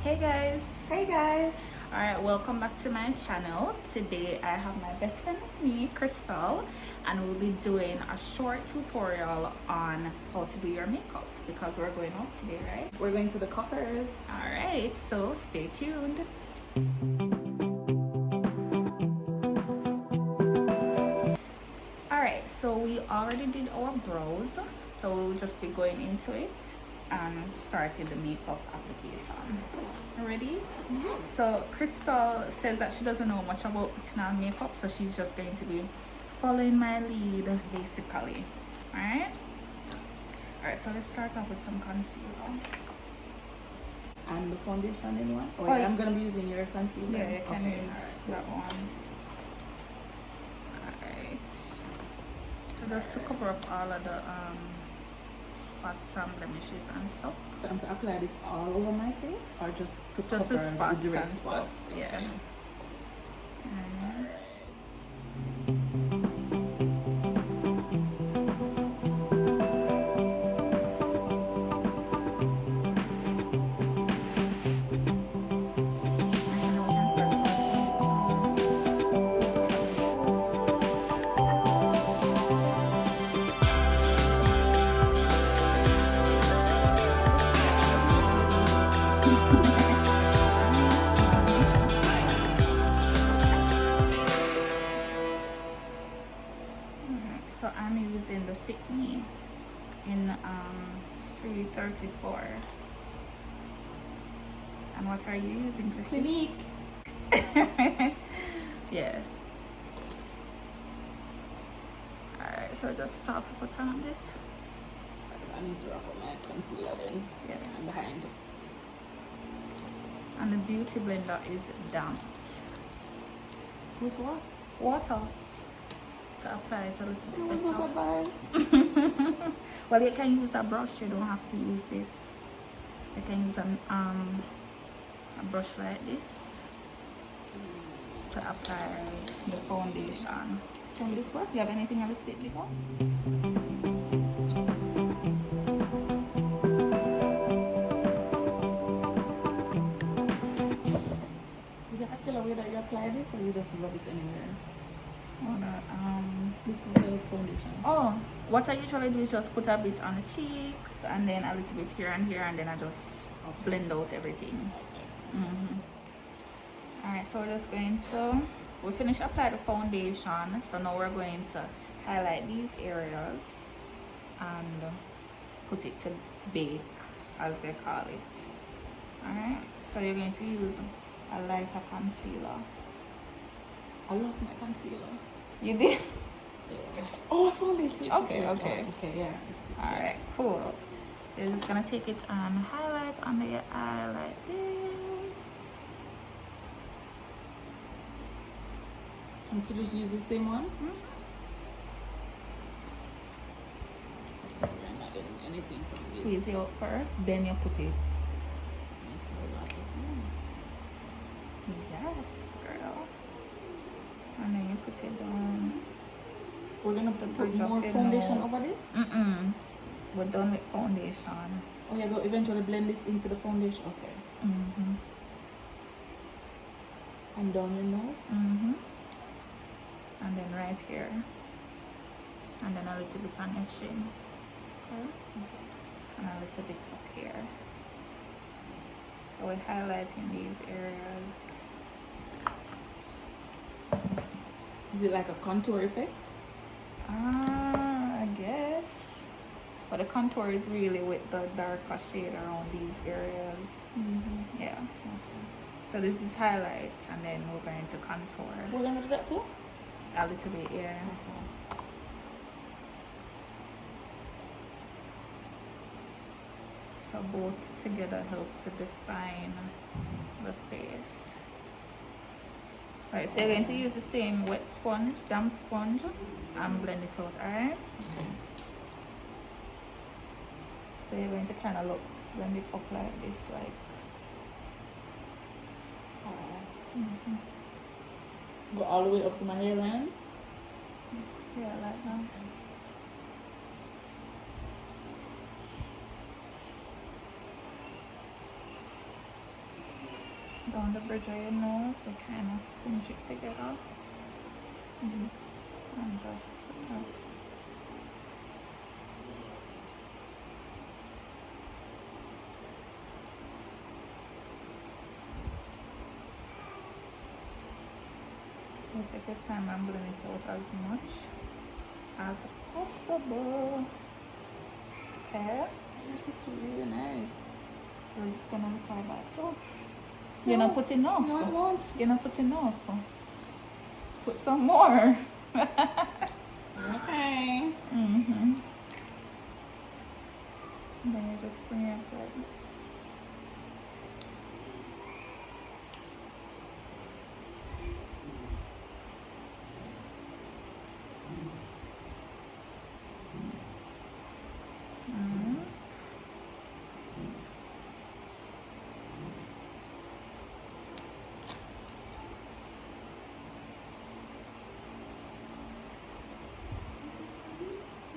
Hey guys. Hey guys. Alright, welcome back to my channel. Today I have my best friend with me, Crystal, and we'll be doing a short tutorial on how to do your makeup because we're going out today, right? We're going to the coffers. Alright, so stay tuned. Alright, so we already did our brows, so we'll just be going into it and starting the makeup application. Ready? So Crystal says that she doesn't know much about putting on makeup, so she's just going to be following my lead basically. Alright, so let's start off with some concealer and the foundation in one. Oh, yeah. I'm gonna be using your concealer. Yeah, you can okay. use that one. Alright, so just to cover up all of the spots and blemishes and stuff. So I'm to apply this all over my face or just to cover the spots the direct and spots? stuff, yeah. Okay. So I'm using the Fit Me in 334. And what are you using, Chrissy? Clinique. Yeah. Alright, so just start to put on this. I need to wrap up my concealer then. Yeah. And behind. And the beauty blender is damped. With what? Water. To apply it a little bit Not better. advised. Well, you can use a brush, you don't have to use this. You can use a brush like this to apply the foundation. Show me this work. You have anything a little bit bigger? Is there a particular way that you apply this or you just rub it anywhere? This is the foundation. Oh, what I usually do is just put a bit on the cheeks and then a little bit here and here, and then I just blend out everything. Alright, so we're just going to, we finished apply the foundation, so now we're going to highlight these areas and put it to bake, as they call it. Alright, so you're going to use a lighter concealer. I lost my concealer. You did? Yeah. Oh, I found it. Okay. Okay, yeah. Alright, cool. So you're just gonna take it and highlight under your eye like this. And to just use the same one? So I'm not getting anything from this. Squeeze it out first, then you put it. Yes, girl. And then you put it down. We're gonna put more foundation over this? We're done with foundation. Oh, yeah, go eventually blend this into the foundation. Okay. And down your nose? And then right here. And then a little bit on your chin. Okay. And a little bit up here. So we're highlighting these areas. Is it like a contour effect? I guess. But the contour is really with the darker shade around these areas. Yeah. So this is highlight, and then we're going to contour. We're gonna do that too? A little bit, yeah. So both together helps to define the face. Alright, so you're going to use the same wet sponge, damp sponge, and blend it out, alright? So you're going to kind of blend it up like this, like. Go all the way up to my hairline? Yeah, like that. down the bridge of your nose to kind of squinch it together. And just you take your time and blend it out as much as possible. Okay. This looks really nice. We're just gonna apply that too. You're not putting enough. No, I won't. You're not putting enough. Put some more. Okay. Then you just bring it up like this.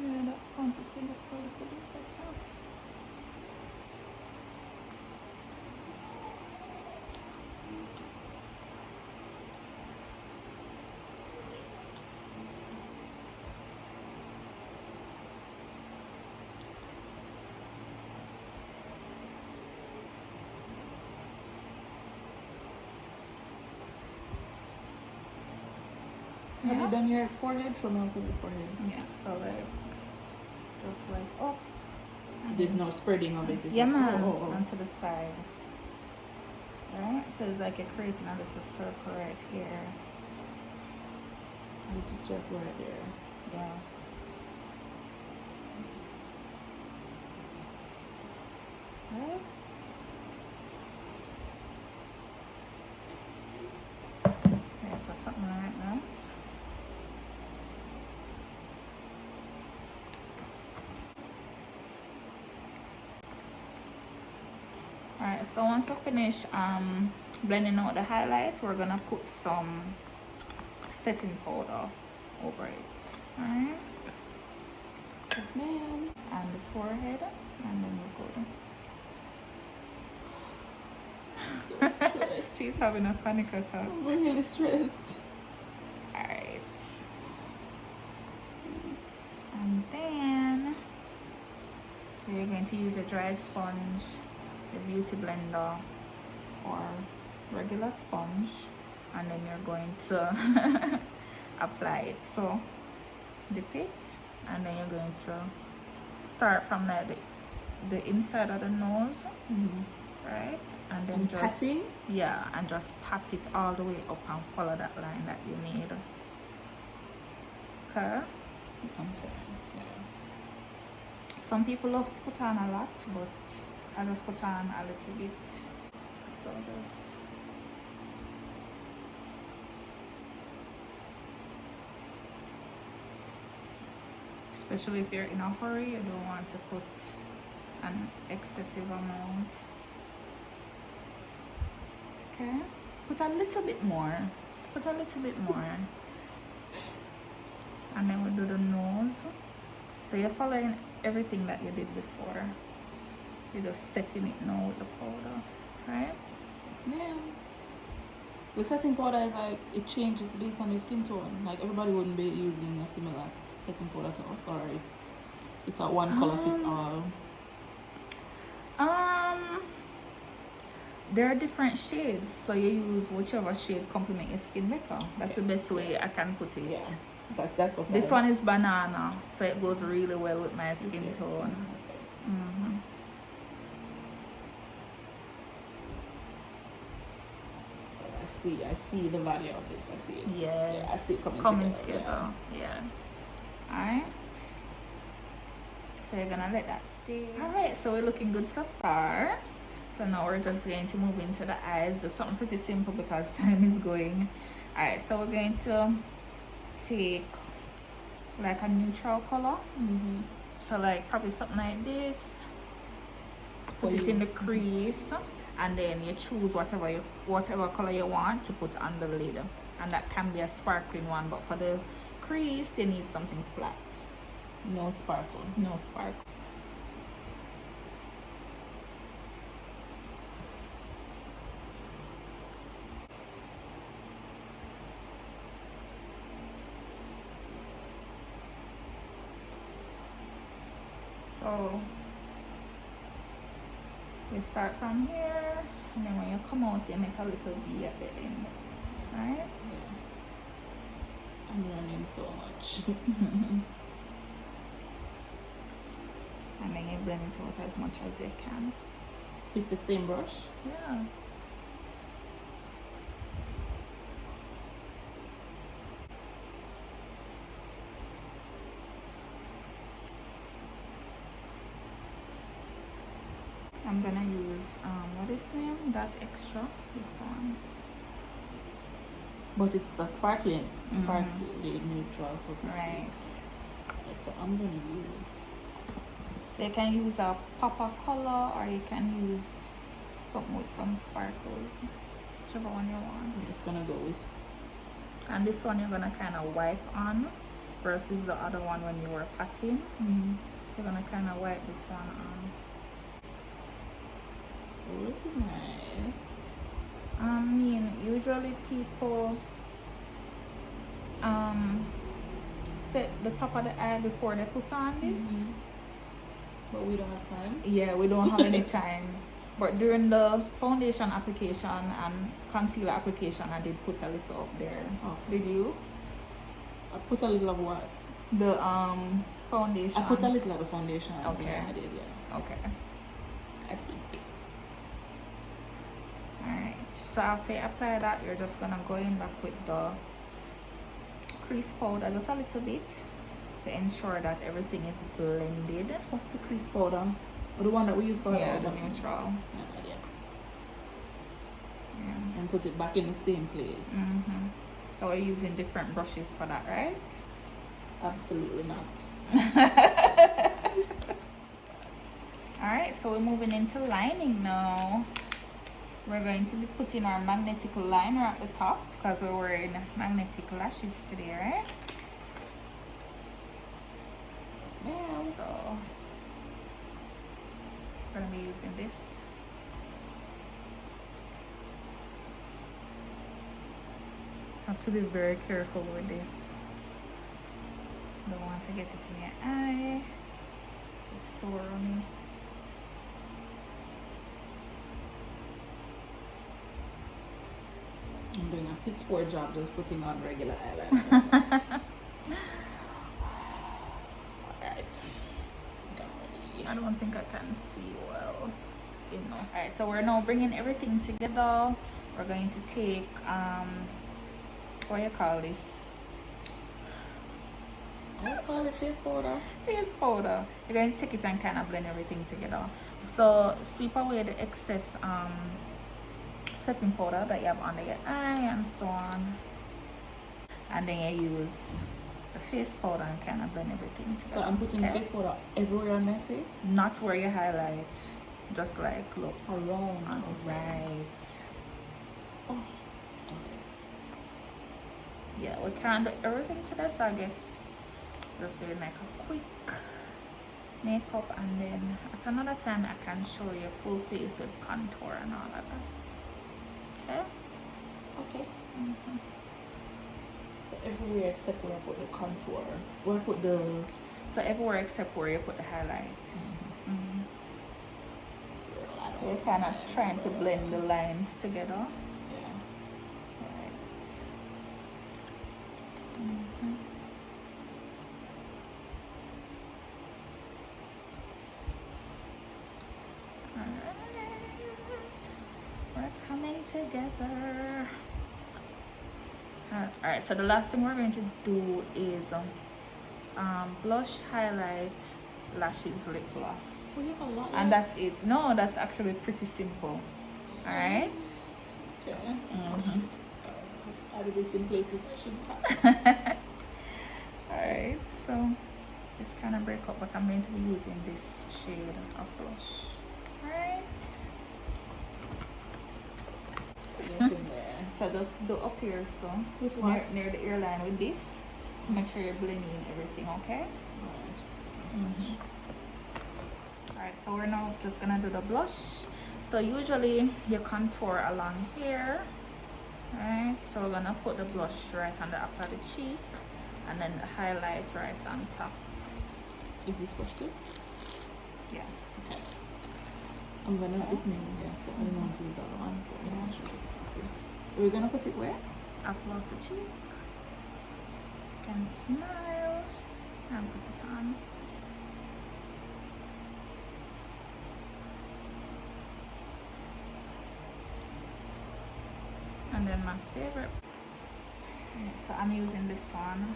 Yeah, that quantity looks a little bit better. Have you done your forehead? Show me also the forehead. Yeah, so like, just like up. There's no spreading of it. Yeah, like, man, oh. onto the side. Right? So it's like you're creating a little circle right here. A little circle right there. Yeah. Right? Yeah, so something like that. Alright, so once we finish blending out the highlights, we're gonna put some setting powder over it. Alright? Yes, ma'am. And the forehead, and then we're good. So stressed. She's having a panic attack. I'm really stressed. Alright. And then you're going to use a dry sponge, a beauty blender, or regular sponge, and then you're going to apply it. So dip it, and then you're going to start from like the inside of the nose, right? And then just patting? yeah, and just pat it all the way up and follow that line that you made. Okay. Okay. Yeah. Some people love to put on a lot, but I just put on a little bit. So just especially if you're in a hurry, you don't want to put an excessive amount. Okay, put a little bit more. Put a little bit more. And then we'll do the nose. So you're following everything that you did before. You're just setting it now with the powder, right? Yes, ma'am. The setting powder is like, it changes based on your skin tone. Like everybody wouldn't be using a similar setting powder to us, or it's a one color fits all. There are different shades, so you use whichever shade complement your skin better. That's the best way I can put it. Yeah, that's what. This one is banana, so it goes really well with my skin tone. Okay. I see the value of this. I see it. Yes. Yeah, I see it coming together. Yeah. Alright. So you're gonna let that stay. Alright, so we're looking good so far. So now we're just going to move into the eyes. Just something pretty simple because time is going. Alright, so we're going to take like a neutral color. So like probably something like this. Put it in the crease, and then you choose whatever color you want to put on the lid, and that can be a sparkling one, but for the crease you need something flat. No sparkle. No sparkle. So we start from here, and then when you come out, you make a little V at the end, right? Yeah. I'm learning so much. And then you blend it out as much as you can. With the same brush? Yeah. I'm gonna use what is name? That extra. This one. But it's a sparkly neutral, so to Right. speak. Right, so I'm gonna use. So you can use a pop of color, or you can use something with some sparkles. Whichever one you want. I'm just gonna go with. And this one you're gonna kind of wipe on, versus the other one when you were patting. You're gonna kind of wipe this one on. Oh, this is nice. I mean, usually people set the top of the eye before they put on this. But we don't have time. Yeah, we don't have any time. But during the foundation application and concealer application, I did put a little up there. Oh. Did you? I put a little of what? The foundation. I put a little of the foundation. Okay. Yeah, I did, yeah. Okay. I think. Alright. So after you apply that, you're just gonna go in back with the crease powder just a little bit to ensure that everything is blended. What's the crease powder? Or the one that we use for The the neutral. yeah. Yeah. And put it back in the same place. So we're using different brushes for that, right? Absolutely not. Alright, so we're moving into lining now. We're going to be putting our magnetic liner at the top because we're wearing magnetic lashes today, right? Yeah. So we're going to be using this. Have to be very careful with this. Don't want to get it in your eye. It's sore on me. I'm doing a piss poor job just putting on regular eyeliner. Alright. I don't think I can see well enough. Alright, so we're now bringing everything together. We're going to take what do you call this? I just call it face powder. Face powder. You're going to take it and kind of blend everything together. So sweep away the excess setting powder that you have under your eye and so on. And then you use the face powder and kind of blend everything together. So I'm putting the face powder everywhere on my face? Not where you highlight. Just like look around. Right. Oh. Yeah, we can't do everything today, so I guess just doing like a quick makeup, and then at another time I can show you full face with contour and all of that. Okay? Okay. So everywhere except where I put the contour. Where I put the... So everywhere except where you put the highlight. We're kind of trying to blend the lines together. Yeah. Right. We're coming together. Alright, so the last thing we're going to do is blush, highlights, lashes, lip gloss. We have a lot. And that's it. No, that's actually pretty simple. Alright? Okay. I did it in places I shouldn't have. Alright, so this kind of break up, but I'm going to be using this shade of blush. Alright. So just do up here, so With what? near the earline with this. Make sure you're blending everything, okay? Alright, so we're now just gonna do the blush. So usually you contour along here. Alright, so we're gonna put the blush right on the upper of the cheek and then the highlight right on top. Is this brush good? Yeah. Okay. I'm gonna it's new here, so I don't want to use the other one. But I'm gonna show it to you. We're gonna put it where? Apple of the cheek. You can smile and put it on. And then my favorite. So I'm using this one.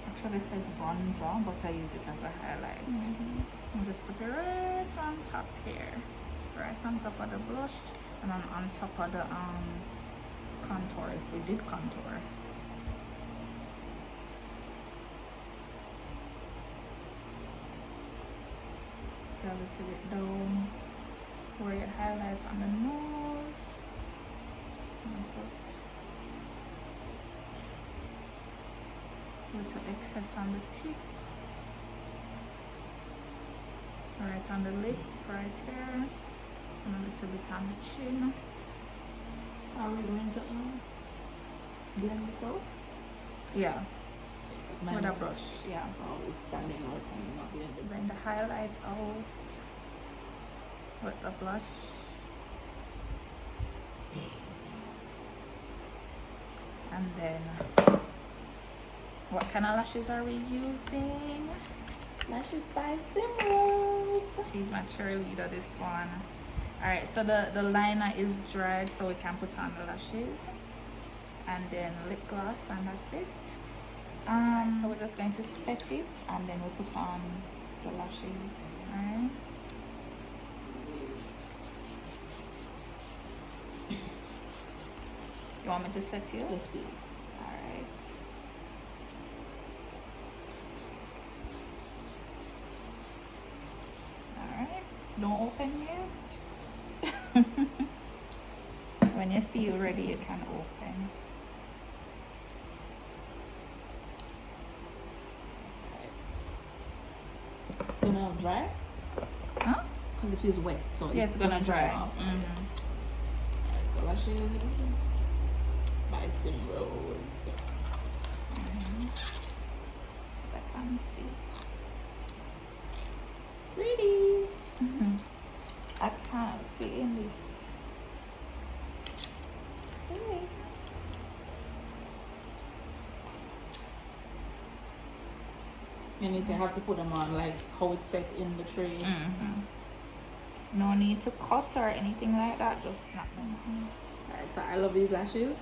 Actually it says bronzer, but I use it as a highlight. I'll just put it right on top here. Right on top of the blush and then on top of the contour if we did contour. A little bit down where you highlight on the nose. And put little excess on the tip. Right on the lip, right here. And a little bit on the chin. Are we going to blend this out? Yeah. Okay, with a brush, yeah. Always standing out and not blending. Blend the highlight out with the blush. And then, what kind of lashes are we using? Lashes by SimRose. She's my cheerleader, this one. Alright, so the liner is dried, so we can put on the lashes. And then lip gloss, and that's it. So we're just going to set it, and then we'll put on the lashes. Alright. You want me to set you? Yes, please. Alright. Alright, so don't open yet. When you feel ready, you can open. It's gonna dry? Huh? Because it feels wet, so Yeah, it's gonna dry. off. Alright, so lashes by SimRose. I can see. Pretty. I can't see in this. Anyway. And you have to put them on like how it's set in the tray. No need to cut or anything like that, just snap them. Alright, so I love these lashes.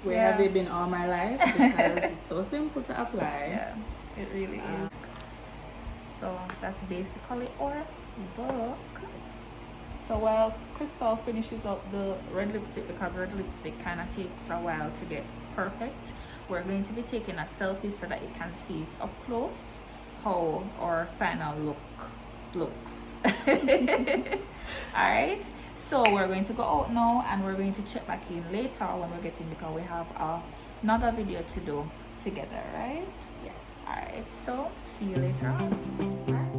Where Yeah. have they been all my life? Because it's so simple to apply. Yeah, it really is. So that's basically our look. So while Crystal finishes up the red lipstick, because red lipstick kind of takes a while to get perfect, we're going to be taking a selfie so that you can see it up close how our final look looks. Alright, so we're going to go out now and we're going to check back in later when we're getting, because we have another video to do together, right? Yes. Alright, so see you later on. Bye.